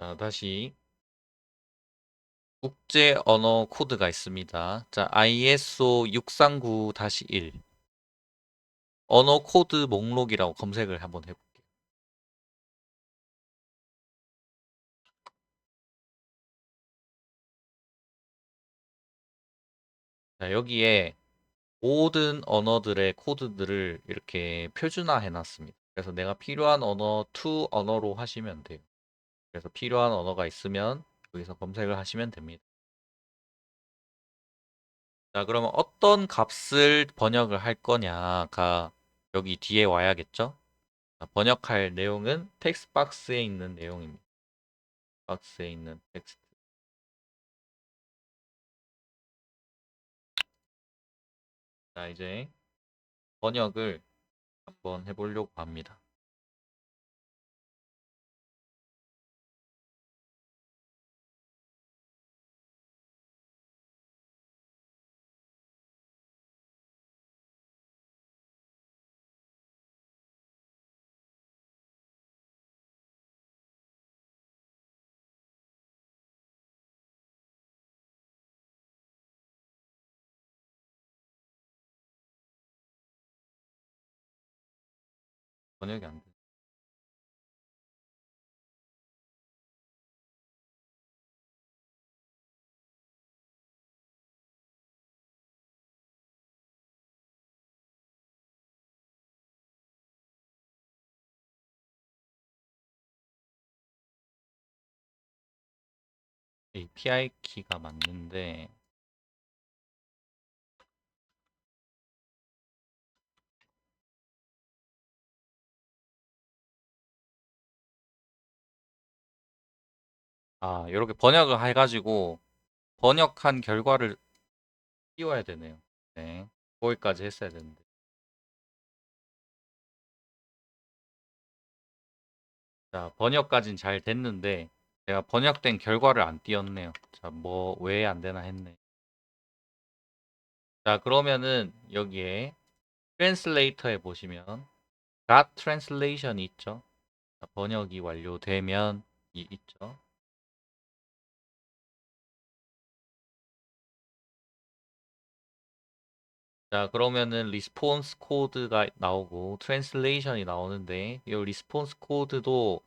자, 다시 국제 언어 코드가 있습니다. 자, ISO 639-1 언어 코드 목록이라고 검색을 한번 해볼게요. 자, 여기에 모든 언어들의 코드들을 이렇게 표준화해 놨습니다. 그래서 내가 필요한 언어 to 언어로 하시면 돼요. 그래서 필요한 언어가 있으면 여기서 검색을 하시면 됩니다. 자, 그러면 어떤 값을 번역을 할 거냐가 여기 뒤에 와야겠죠? 자, 번역할 내용은 텍스트 박스에 있는 내용입니다. 박스에 있는 텍스트. 자, 이제 번역을 한번 해보려고 합니다. 번역이 안 돼. API 키가 맞는데, 이렇게 번역을 해가지고, 번역한 결과를 띄워야 되네요. 네. 거기까지 했어야 되는데. 자, 번역까진 잘 됐는데, 제가 번역된 결과를 안 띄웠네요. 자, 뭐, 왜 안 되나 했네. 자, 그러면은 여기에 트랜슬레이터에 보시면 got translation이 있죠. 자, 번역이 완료되면 있죠. 자, 그러면은 리스폰스 코드가 나오고 트랜슬레이션이 나오는데 이 리스폰스 코드도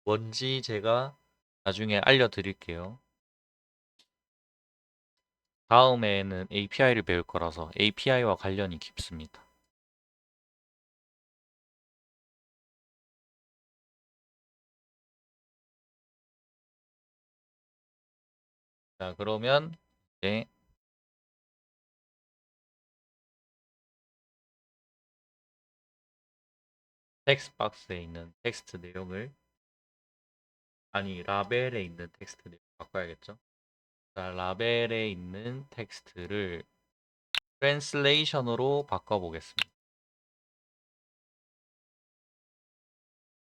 뭔지 제가 나중에 알려드릴게요. 다음에는 API를 배울 거라서 API와 관련이 깊습니다. 자, 그러면 이제 텍스트 박스에 있는 텍스트 내용을 라벨에 있는 텍스트 내용 바꿔야겠죠? 자, 라벨에 있는 텍스트를 트랜슬레이션으로 바꿔보겠습니다.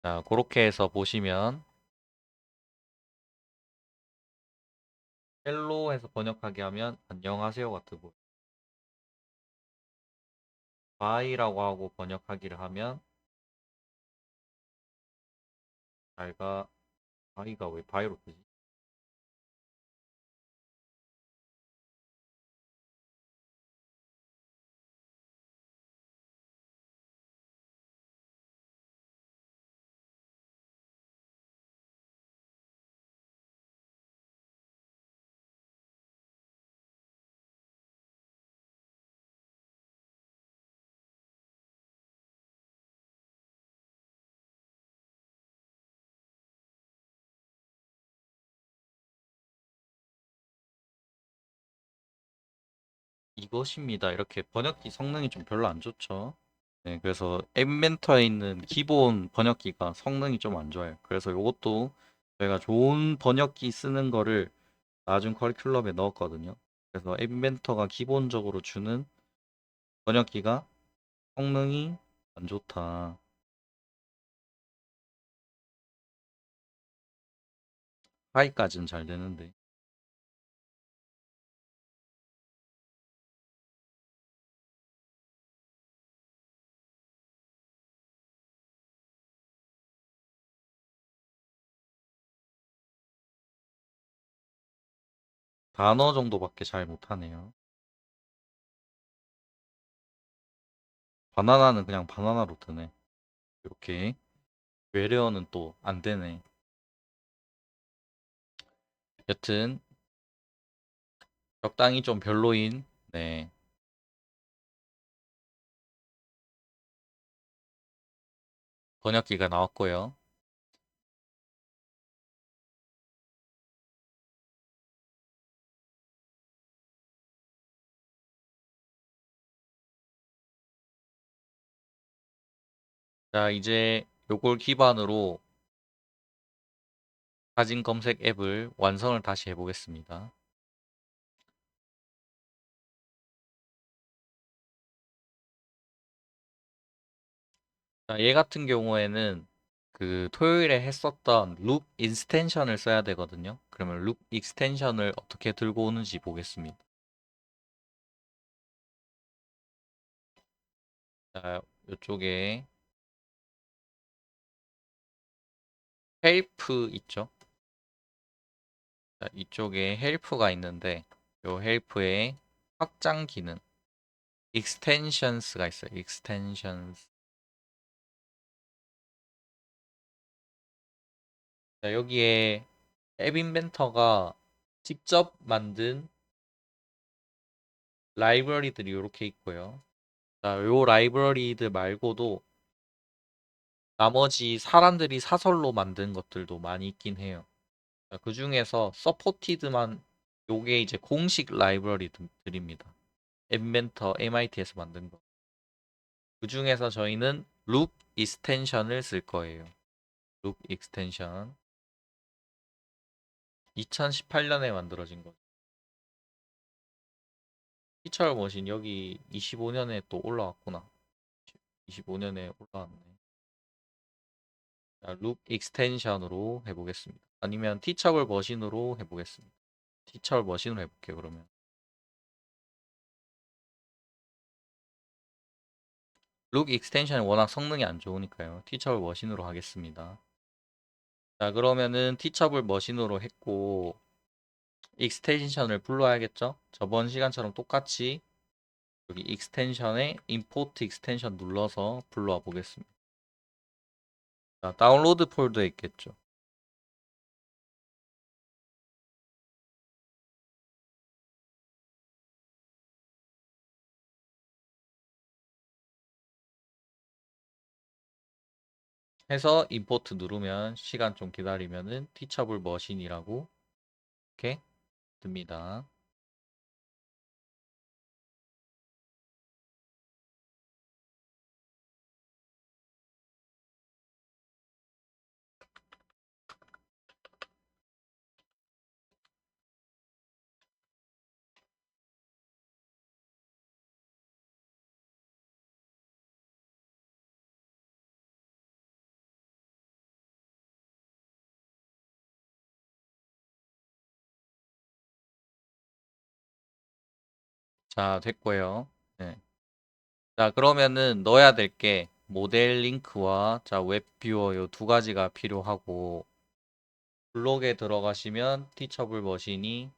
자, 그렇게 해서 보시면 헬로 해서 번역하게 하면 안녕하세요가 뜨고 바이라고 하고 번역하기를 하면 잘가 바이가 왜 바이로 뜨지? 이것입니다. 이렇게 번역기 성능이 좀 별로 안 좋죠. 네, 그래서 앱멘터에 있는 기본 번역기가 성능이 좀 안 좋아요. 그래서 이것도 저희가 좋은 번역기 쓰는 거를 나중 커리큘럼에 넣었거든요. 그래서 앱멘터가 기본적으로 주는 번역기가 성능이 안 좋다. 하이까지는 잘 되는데. 단어 정도밖에 잘 못하네요. 바나나는 그냥 바나나로 뜨네. 이렇게. 외래어는 또 안 되네. 여튼 적당히 좀 별로인 네. 번역기가 나왔고요. 자, 이제 요걸 기반으로 사진 검색 앱을 완성을 다시 해보겠습니다. 자, 얘 같은 경우에는 그 토요일에 했었던 룩 익스텐션을 써야 되거든요. 그러면 룩 익스텐션을 어떻게 들고 오는지 보겠습니다. 자, 이쪽에 헬프 있죠? 자, 이쪽에 헬프가 있는데 요 헬프에 확장 기능 extensions가 있어요. extensions. 자, 여기에 앱 인벤터가 직접 만든 라이브러리들이 이렇게 있고요. 자, 요 라이브러리들 말고도 나머지 사람들이 사설로 만든 것들도 많이 있긴 해요. 자, 그 중에서 서포티드만 요게 이제 공식 라이브러리들입니다. 앱멘터 MIT에서 만든 거. 그 중에서 저희는 룩 익스텐션을 쓸 거예요. 룩 익스텐션. 2018년에 만들어진 거. 피처 머신 여기 25년에 또 올라왔구나. 25년에 올라왔네. 자, 룩 익스텐션으로 해보겠습니다. 아니면 티처블 머신으로 해보겠습니다. 티처블 머신으로 해볼게요, 그러면. 룩 익스텐션이 워낙 성능이 안 좋으니까요. 티처블 머신으로 하겠습니다. 자, 그러면은 티처블 머신으로 했고 익스텐션을 불러야겠죠? 저번 시간처럼 똑같이 여기 익스텐션에 임포트 익스텐션 눌러서 불러와 보겠습니다. 자, 다운로드 폴더에 있겠죠. 해서 임포트 누르면 시간 좀 기다리면은 티처블 머신이라고 이렇게 뜹니다. 자, 됐고요. 네. 자, 그러면은 넣어야 될 게 모델 링크와 자, 웹뷰어 요 두 가지가 필요하고 블록에 들어가시면 티처블 머신이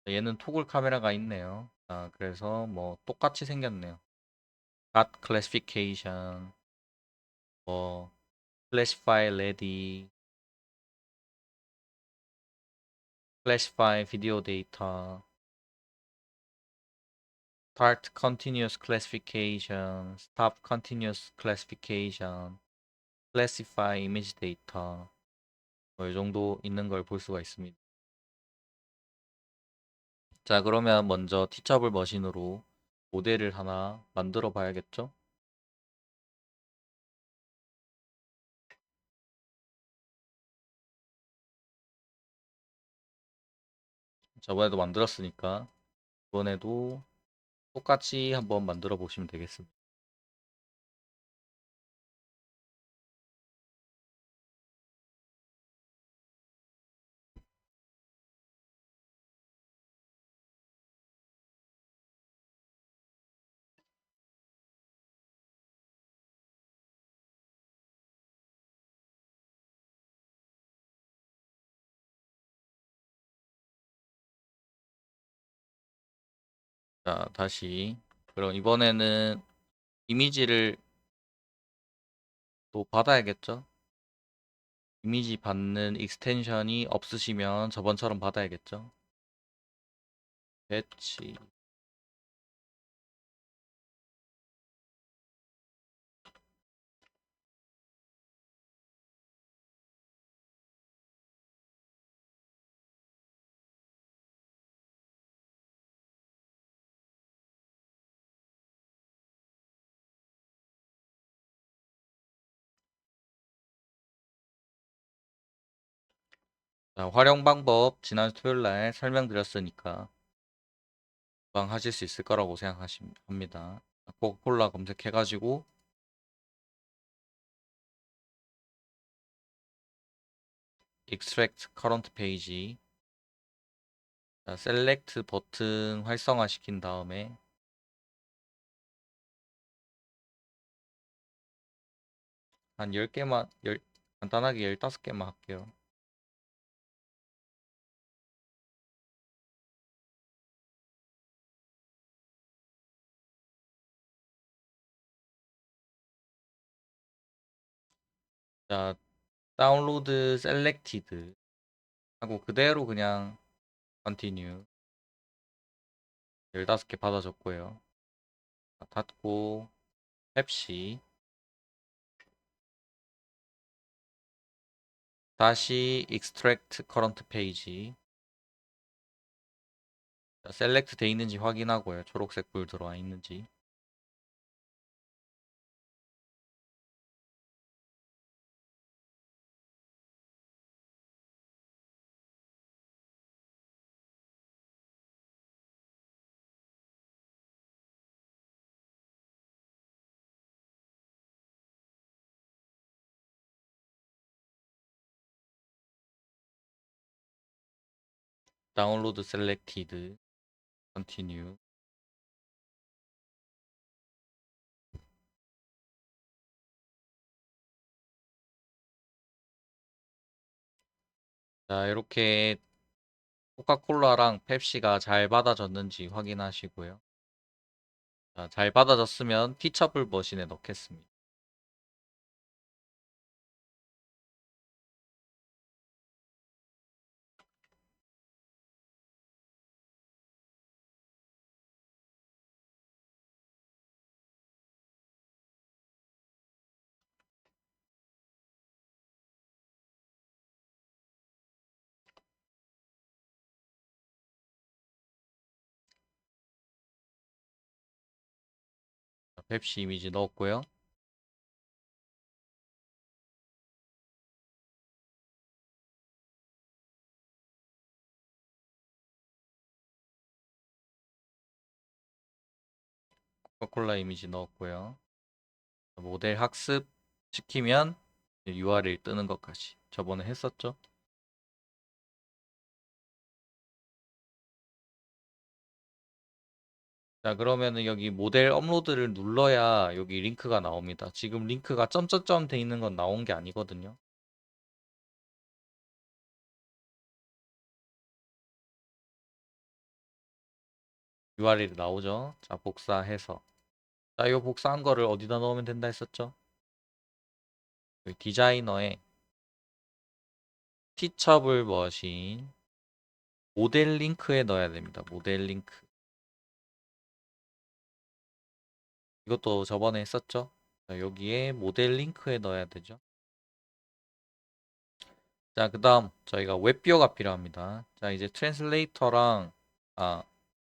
얘는 토글 카메라가 있네요. 자, 그래서 뭐 똑같이 생겼네요. got classification, 뭐 classify ready, classify video data, start continuous classification, stop continuous classification, classify image data 뭐 이 정도 있는 걸 볼 수가 있습니다. 자, 그러면 먼저 티처블 머신으로 모델을 하나 만들어 봐야겠죠? 저번에도 만들었으니까 이번에도 똑같이 한번 만들어 보시면 되겠습니다. 자, 다시. 그럼 이번에는 이미지를 또 받아야겠죠? 이미지 받는 익스텐션이 없으시면 저번처럼 받아야겠죠? 배치. 자, 활용 방법 지난 토요일 날 설명드렸으니까 금방 하실 수 있을 거라고 생각합니다. 코카콜라 검색해가지고 extract current page, 자, select 버튼 활성화 시킨 다음에 한 10개만, 간단하게 15개만 할게요. 자, 다운로드 selected 하고 그대로 그냥 continue 15개 받아줬고요. 자, 닫고 펩시 다시 extract current page, 자, select 돼 있는지 확인하고요. 초록색 불 들어와 있는지. 다운로드 selected continue. 자, 이렇게 코카콜라랑 펩시가 잘 받아졌는지 확인하시고요. 자, 잘 받아졌으면 티처블 머신에 넣겠습니다. 자, 펩시 이미지 넣었고요. 코카콜라 이미지 넣었고요. 모델 학습 시키면 URL 뜨는 것까지 저번에 했었죠. 자, 그러면은 여기 모델 업로드를 눌러야 여기 링크가 나옵니다. 지금 링크가 점점점 돼 있는 건 나온 게 아니거든요. URL이 나오죠. 자, 복사해서. 자, 이 복사한 거를 어디다 넣으면 된다 했었죠? 여기 디자이너에 티처블 머신 모델 링크에 넣어야 됩니다. 모델 링크. 이것도 저번에 했었죠? 자, 여기에 모델 링크에 넣어야 되죠. 자, 그 다음 저희가 웹뷰어가 필요합니다. 자, 이제 트랜슬레이터랑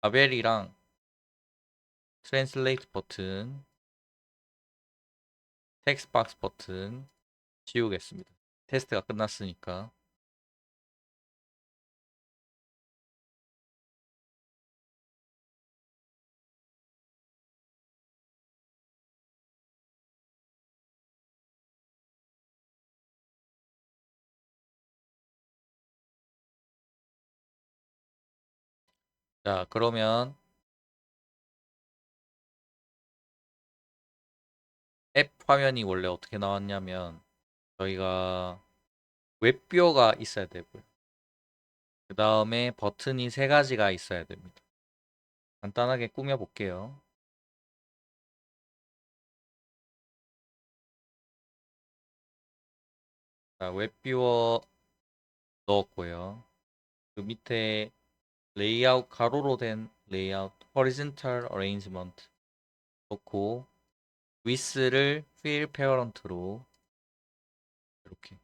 아벨이랑 트랜슬레이트 버튼, 텍스트 박스 버튼 지우겠습니다. 테스트가 끝났으니까. 자, 그러면 앱 화면이 원래 어떻게 나왔냐면 저희가 웹뷰어가 있어야 되고요. 그 다음에 버튼이 세 가지가 있어야 됩니다. 간단하게 꾸며 볼게요. 자, 웹뷰어 넣었고요. 그 밑에 레이아웃 가로로 된 레이아웃 horizontal arrangement 넣고 width를 fill parent로 이렇게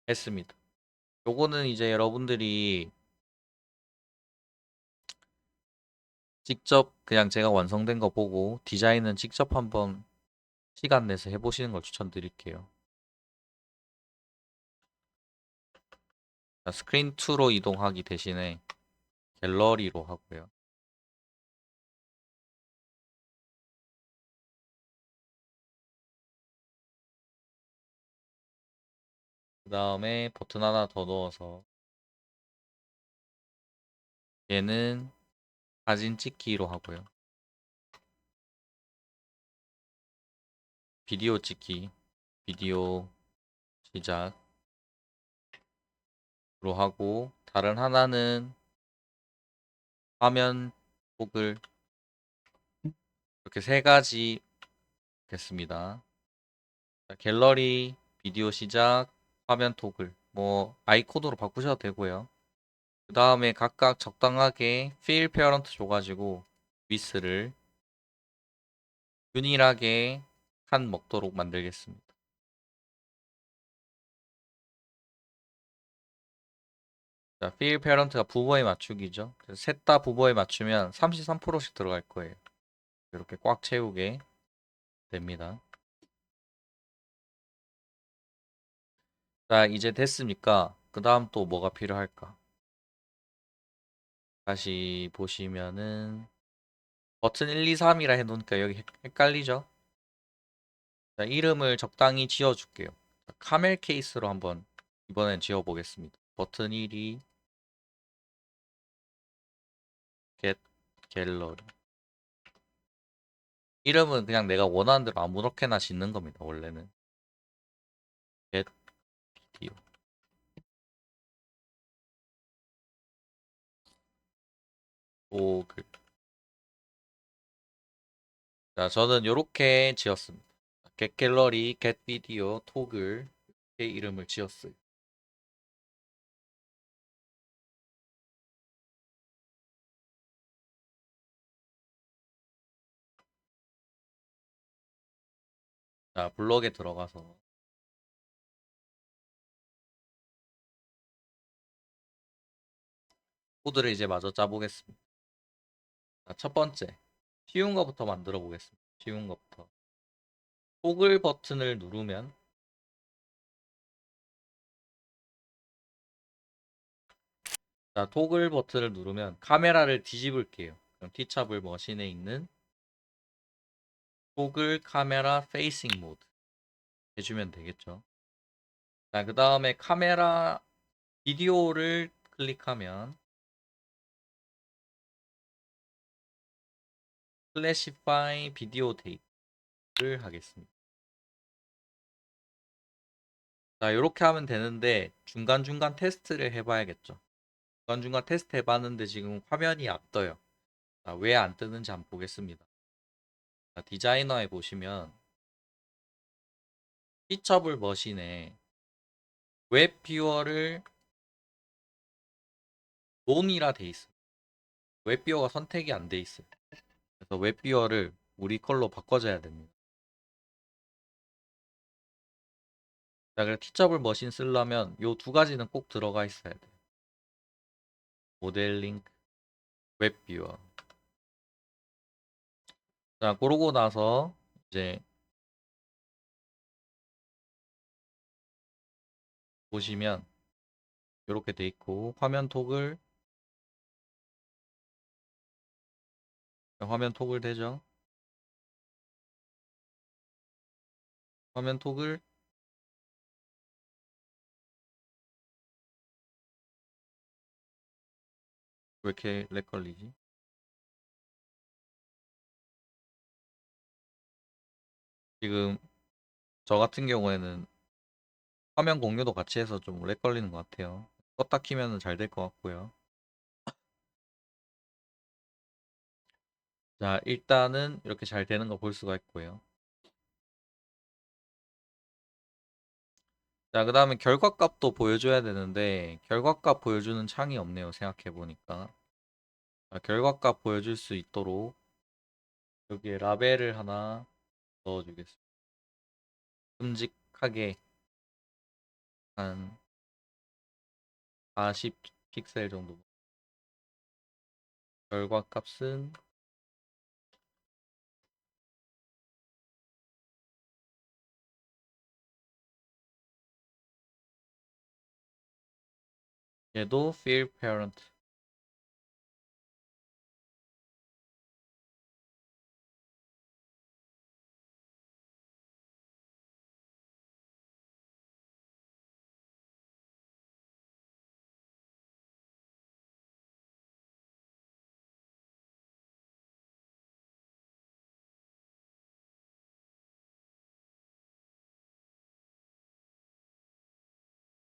했습니다. 요거는 이제 여러분들이 직접 그냥 제가 완성된 거 보고 디자인은 직접 한번 시간 내서 해보시는 걸 추천드릴게요. 자, 스크린 2로 이동하기 대신에 갤러리로 하고요. 그 다음에 버튼 하나 더 넣어서 얘는 사진 찍기로 하고요. 비디오 찍기, 비디오 시작으로 하고 다른 하나는 화면 폭을 이렇게 세 가지 됐습니다. 자, 갤러리, 비디오 시작, 화면 토글 뭐 아이콘으로 바꾸셔도 되고요. 그 다음에 각각 적당하게 fill parent 줘가지고 위스를 균일하게 칸 먹도록 만들겠습니다. 자, fill parent가 부호에 맞추기죠. 그래서 셋 다 부호에 맞추면 33%씩 들어갈 거예요. 이렇게 꽉 채우게 됩니다. 자, 이제 됐으니까 그 다음 또 뭐가 필요할까? 다시 보시면은 버튼 1, 2, 3이라 해놓으니까 여기 헷갈리죠? 자, 이름을 적당히 지어줄게요. 자, 카멜 케이스로 한번 이번엔 지어보겠습니다. 버튼 1이 get 갤러리. 이름은 그냥 내가 원하는 대로 아무렇게나 짓는 겁니다. 원래는 get video. 토글. 자, 저는 이렇게 지었습니다. get 갤러리, get video, 토글 이렇게 이름을 지었어요. 자, 블럭에 들어가서 코드를 이제 마저 짜보겠습니다. 자, 첫 번째, 쉬운 거부터 만들어 보겠습니다. 쉬운 거부터. 토글 버튼을 누르면 자, 토글 버튼을 누르면 카메라를 뒤집을게요. 그럼 티차블 머신에 있는 토글 카메라 페이싱 모드 해주면 되겠죠. 자, 그 다음에 카메라 비디오를 클릭하면 클래시파이 비디오 테이프를 하겠습니다. 자, 이렇게 하면 되는데 중간중간 테스트를 해봐야겠죠. 중간중간 테스트 해봤는데 지금 화면이 안 떠요. 왜 안 뜨는지 한번 보겠습니다. 자, 디자이너에 보시면 티처블 머신에 웹 뷰어를 논이라 돼 있어요. 웹 뷰어가 선택이 안 돼 있어요. 그래서 웹 뷰어를 우리 걸로 바꿔줘야 됩니다. 자, 그래서 티처블 머신 쓰려면 요 두 가지는 꼭 들어가 있어야 돼요. 모델링, 웹 뷰어. 자, 그러고 나서 이제 보시면 이렇게 돼 있고 화면 토글 되죠? 화면 토글 왜 이렇게 렉 걸리지? 지금 저 같은 경우에는 화면 공유도 같이 해서 좀 렉 걸리는 것 같아요. 껐다 키면 잘 될 것 같고요. 자, 일단은 이렇게 잘 되는 거 볼 수가 있고요. 자, 그 다음에 결과값도 보여줘야 되는데, 결과값 보여주는 창이 없네요. 생각해보니까. 자, 결과값 보여줄 수 있도록 여기에 라벨을 하나 넣어주겠습니다. 큼직하게 한 40 픽셀 정도. 결과값은 얘도 field parent.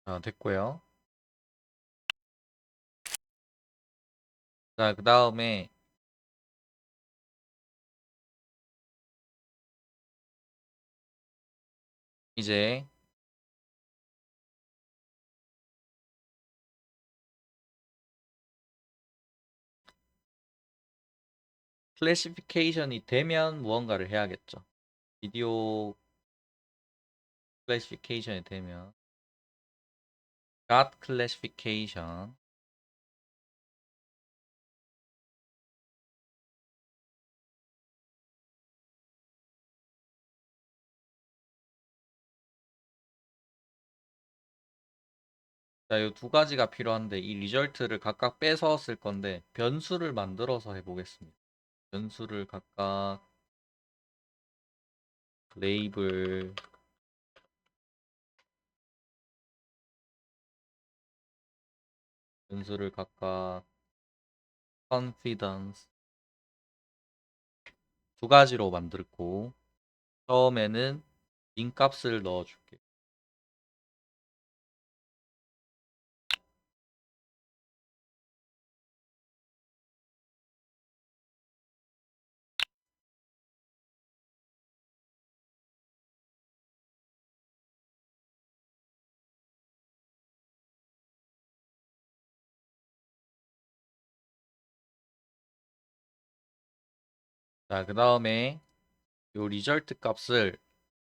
자, 됐고요. 자, 그 다음에 이제 클래시피케이션이 되면 무언가를 해야겠죠. 비디오 클래시피케이션이 되면 got classification. 자, 이 두 가지가 필요한데 이 리절트를 각각 빼서 쓸 건데 변수를 만들어서 해보겠습니다. 변수를 각각 레이블 변수를 각각 confidence 두 가지로 만들고 처음에는 민 값을 넣어줄게. 자, 그 다음에 이 리절트 값을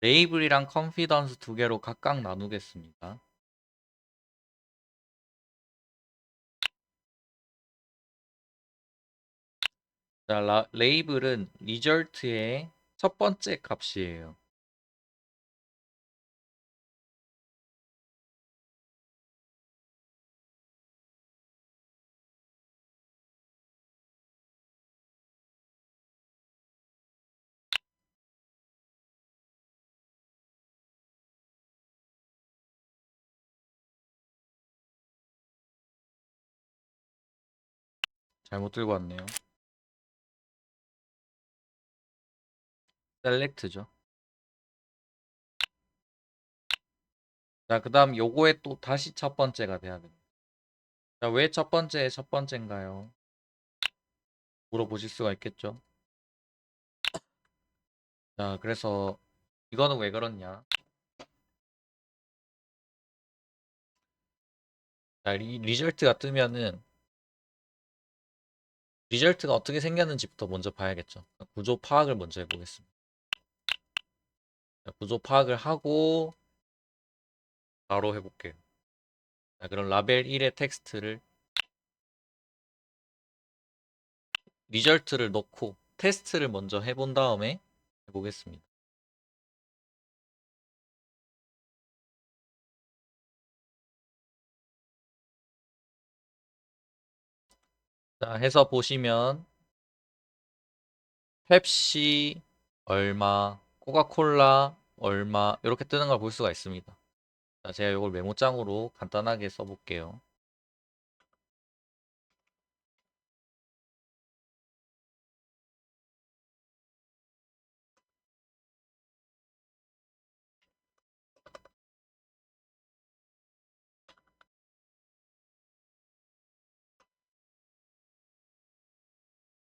레이블이랑 컨피던스 두 개로 각각 나누겠습니다. 자, 레이블은 리절트의 첫 번째 값이에요. 잘못 들고 왔네요. 셀렉트죠. 자, 그 다음 요거에 또 다시 첫 번째가 돼야 됩니다. 자, 왜 첫 번째인가요? 물어보실 수가 있겠죠. 자, 그래서 이거는 왜 그렇냐? 자, 리절트가 뜨면은 리절트가 어떻게 생겼는지부터 먼저 봐야겠죠. 구조 파악을 먼저 해보겠습니다. 자, 구조 파악을 하고 바로 해볼게요. 자, 그럼 라벨 1의 텍스트를 리절트를 넣고 테스트를 먼저 해본 다음에 해보겠습니다. 자, 해서 보시면 펩시 얼마, 코카콜라 얼마 이렇게 뜨는 걸 볼 수가 있습니다. 자, 제가 이걸 메모장으로 간단하게 써볼게요.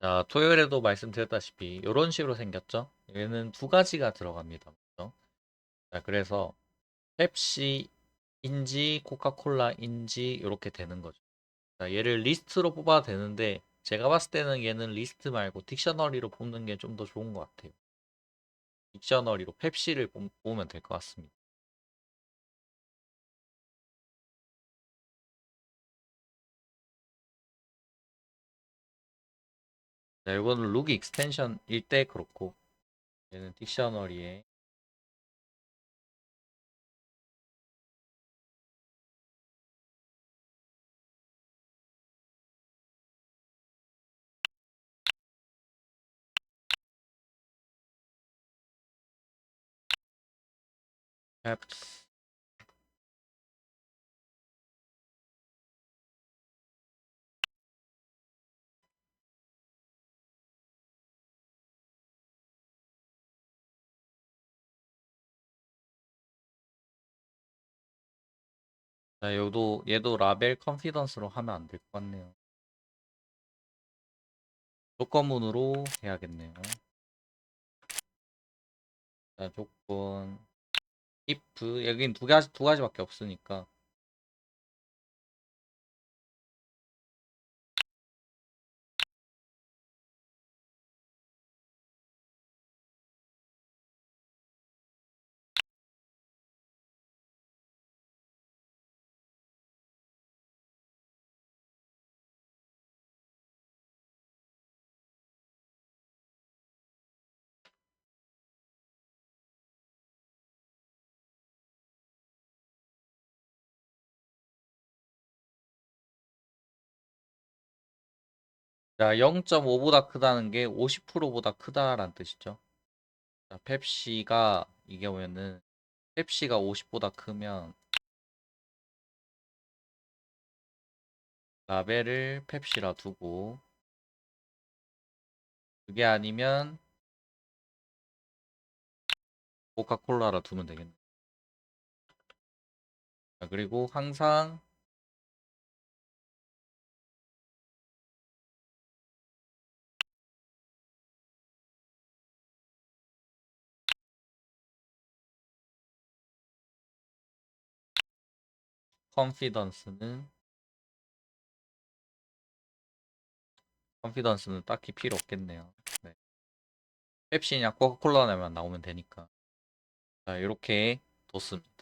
자, 토요일에도 말씀드렸다시피 이런 식으로 생겼죠. 얘는 두 가지가 들어갑니다. 그죠? 자, 그래서 펩시인지 코카콜라인지 이렇게 되는 거죠. 자, 얘를 리스트로 뽑아도 되는데 제가 봤을 때는 얘는 리스트 말고 딕셔너리로 뽑는 게 좀 더 좋은 것 같아요. 딕셔너리로 펩시를 뽑으면 될 것 같습니다. 자, 이거는 룩 익스텐션일 때 그렇고 얘는 딕셔너리에 펩스 자, 얘도 라벨 컨피던스로 하면 안 될 것 같네요. 조건문으로 해야겠네요. 자, 조건 if 여긴 두 가지밖에 없으니까 자, 0.5보다 크다는 게 50%보다 크다라는 뜻이죠. 자, 펩시가 이게 오면은 펩시가 50보다 크면 라벨을 펩시라 두고 그게 아니면 코카콜라라 두면 되겠네. 자, 그리고 항상 컨피던스는 컨피던스는 딱히 필요 없겠네요. 네. 펩시냐 코카콜라냐만 나오면 되니까. 자, 이렇게 뒀습니다.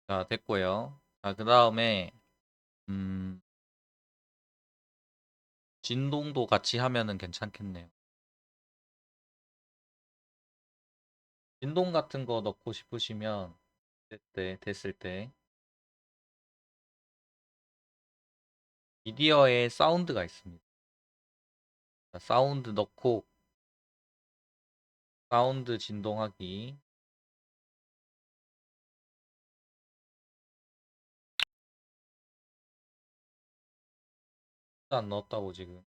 자, 됐고요. 자, 그 다음에 음, 진동도 같이 하면은 괜찮겠네요. 진동 같은 거 넣고 싶으시면 됐을 때 미디어에 사운드가 있습니다. 자, 사운드 넣고 사운드 진동하기 안 넣었다고 지금.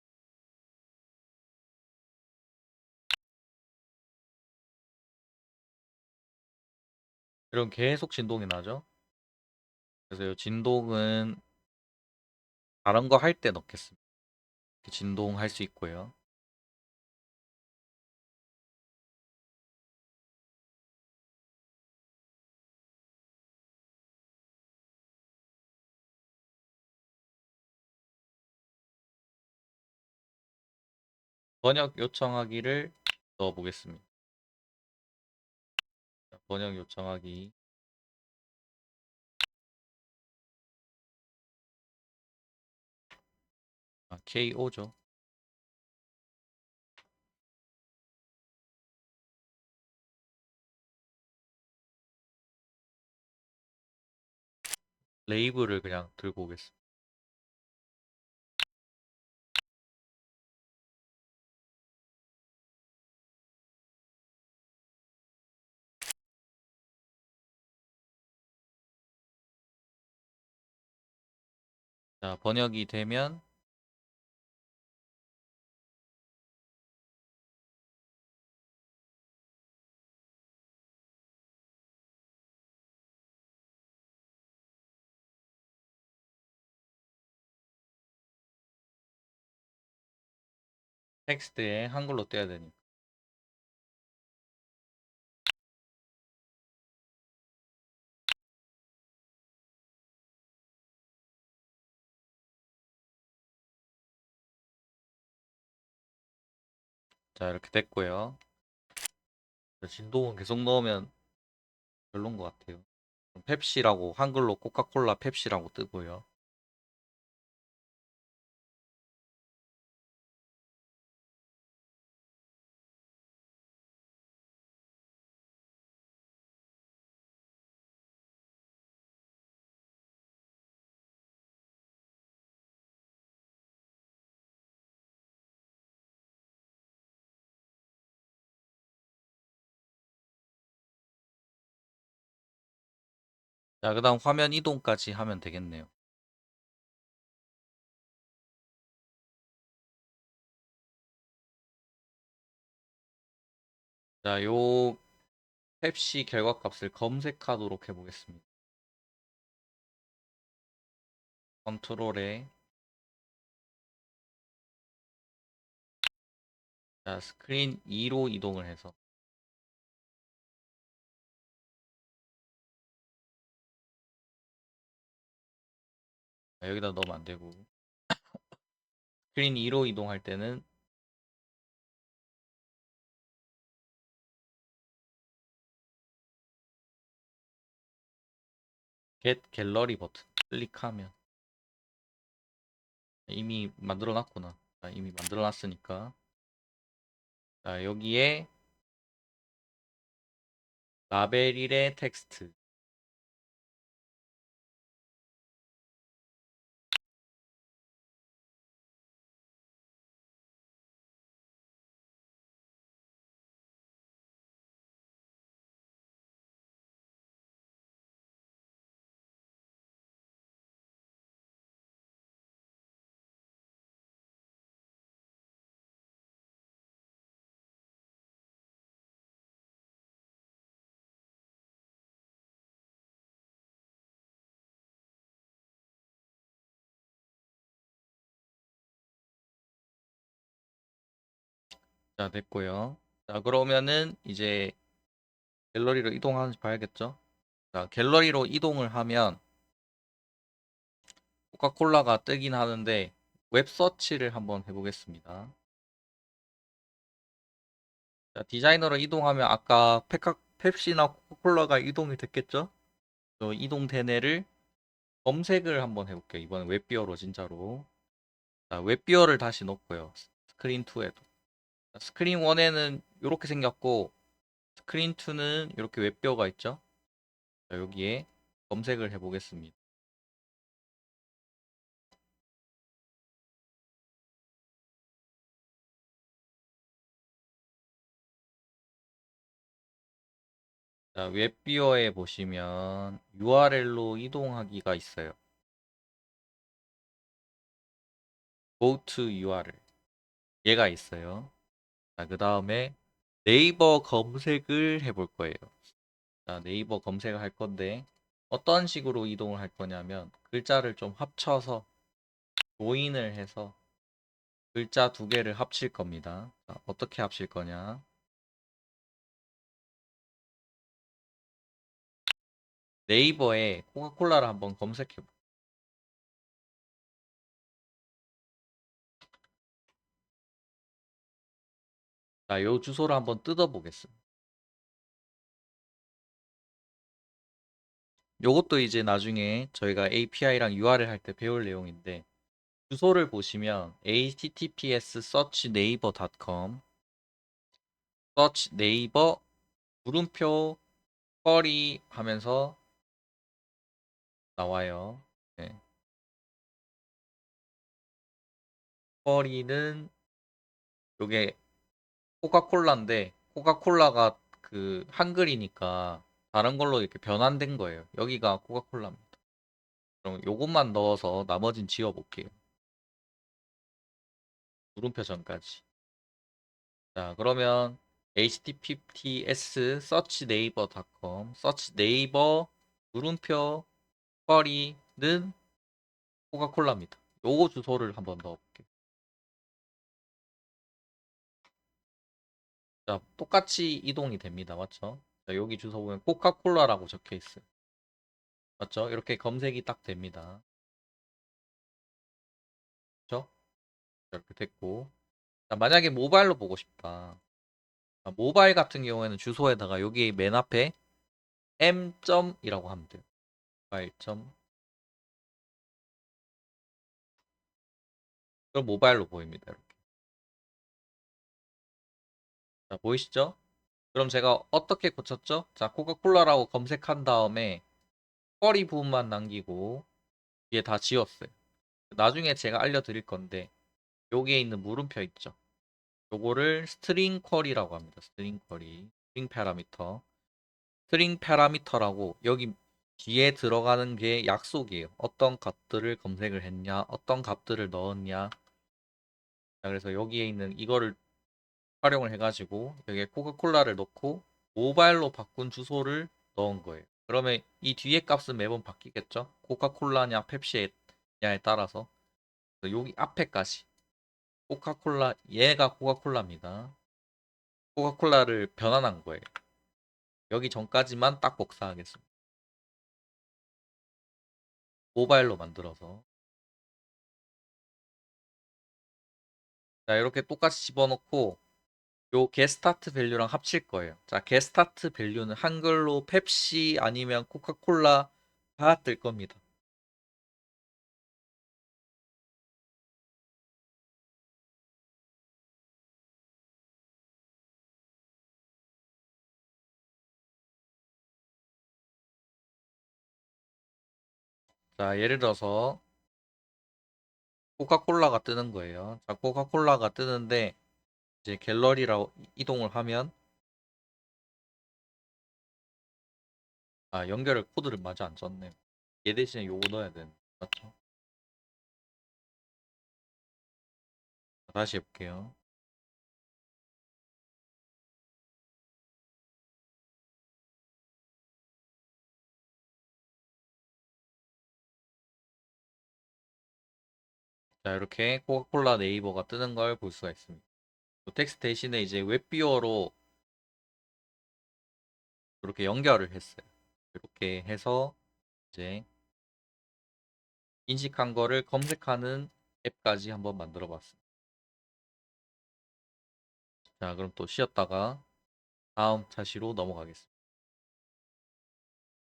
이런 계속 진동이 나죠. 그래서 이 진동은 다른 거 할 때 넣겠습니다. 이렇게 진동할 수 있고요. 번역 요청하기를 넣어보겠습니다. 번역 요청하기 KO죠. 레이블을 그냥 들고 오겠습니다. 자, 번역이 되면 텍스트에 한글로 떼야 되니까. 자, 이렇게 됐고요. 진동은 계속 넣으면 별론 것 같아요. 펩시라고 한글로 코카콜라 펩시라고 뜨고요. 자, 그다음 화면 이동까지 하면 되겠네요. 자, 요 펩시 결과값을 검색하도록 해보겠습니다. 컨트롤에 자, 스크린 2로 이동을 해서 자, 여기다 넣으면 안 되고 스크린 2로 이동할 때는 Get 갤러리 버튼 클릭하면 이미 만들어 놨구나. 자, 이미 만들어 놨으니까 자, 여기에 라벨1의 텍스트 자, 됐고요. 자, 그러면은 이제 갤러리로 이동하는지 봐야겠죠? 자, 갤러리로 이동을 하면 코카콜라가 뜨긴 하는데 웹 서치를 한번 해보겠습니다. 자, 디자이너로 이동하면 아까 펩시나 코카콜라가 이동이 됐겠죠? 저 이동된 애를 검색을 한번 해볼게요. 이번엔 웹비어로 진짜로. 자, 웹비어를 다시 넣고요. 스크린 2에도. 스크린 1에는 이렇게 생겼고 스크린 2는 이렇게 웹비어가 있죠? 자, 여기에 검색을 해보겠습니다. 자, 웹비어에 보시면 URL로 이동하기가 있어요. Go to URL. 얘가 있어요. 자, 그 다음에 네이버 검색을 해볼 거예요. 자, 네이버 검색을 할 건데 어떤 식으로 이동을 할 거냐면 글자를 좀 합쳐서 조인을 해서 글자 두 개를 합칠 겁니다. 자, 어떻게 합칠 거냐? 네이버에 코카콜라를 한번 검색해 볼게요. 자, 요 주소를 한번 뜯어 보겠습니다. 요것도 이제 나중에 저희가 API랑 URL 할 때 배울 내용인데 주소를 보시면 https searchnaver.com search 네이버 물음표 쿼리 하면서 나와요. 네. 쿼리는 요게 코카콜라인데 코카콜라가 그 한글이니까 다른 걸로 이렇게 변환된 거예요. 여기가 코카콜라입니다. 그럼 요것만 넣어서 나머진 지워볼게요. 물음표 전까지. 자, 그러면 https searchnaver.com search 네이버 물음표 쿼리는 코카콜라입니다. 요거 주소를 한번 넣어볼게요. 자, 똑같이 이동이 됩니다. 맞죠? 자, 여기 주소 보면 코카콜라라고 적혀 있어요. 맞죠? 이렇게 검색이 딱 됩니다. 그렇죠? 이렇게 됐고. 자, 만약에 모바일로 보고 싶다. 자, 모바일 같은 경우에는 주소에다가 여기 맨 앞에 m.이라고 하면 돼요. 모바일. 그럼 모바일로 보입니다. 이렇게. 자, 보이시죠? 그럼 제가 어떻게 고쳤죠? 자, 코카콜라라고 검색한 다음에 쿼리 부분만 남기고 뒤에 다 지웠어요. 나중에 제가 알려드릴 건데 여기에 있는 물음표 있죠? 요거를 스트링 쿼리라고 합니다. 스트링 쿼리, 스트링 파라미터. 스트링 파라미터라고 여기 뒤에 들어가는 게 약속이에요. 어떤 값들을 검색을 했냐, 어떤 값들을 넣었냐. 자, 그래서 여기에 있는 이거를 활용을 해가지고 여기에 코카콜라를 넣고 모바일로 바꾼 주소를 넣은 거예요. 그러면 이 뒤에 값은 매번 바뀌겠죠? 코카콜라냐 펩시냐에 따라서. 여기 앞에까지 코카콜라 얘가 코카콜라입니다. 코카콜라를 변환한 거예요. 여기 전까지만 딱 복사하겠습니다. 모바일로 만들어서. 자, 이렇게 똑같이 집어넣고 요 getStart 밸류랑 합칠 거예요. 자, getStart 밸류는 한글로 펩시 아니면 코카콜라 다 뜰 겁니다. 자, 예를 들어서 코카콜라가 뜨는 거예요. 자, 코카콜라가 뜨는데 이제 갤러리로 이동을 하면 아, 연결을 코드를 마저 안 썼네. 얘 대신에 요거 넣어야 되는 맞죠? 다시 해볼게요. 자, 이렇게 코카콜라 네이버가 뜨는 걸 볼 수가 있습니다. 텍스트 대신에 이제 웹비어로 이렇게 연결을 했어요. 이렇게 해서 이제 인식한 거를 검색하는 앱까지 한번 만들어 봤습니다. 자, 그럼 또 쉬었다가 다음 차시로 넘어가겠습니다.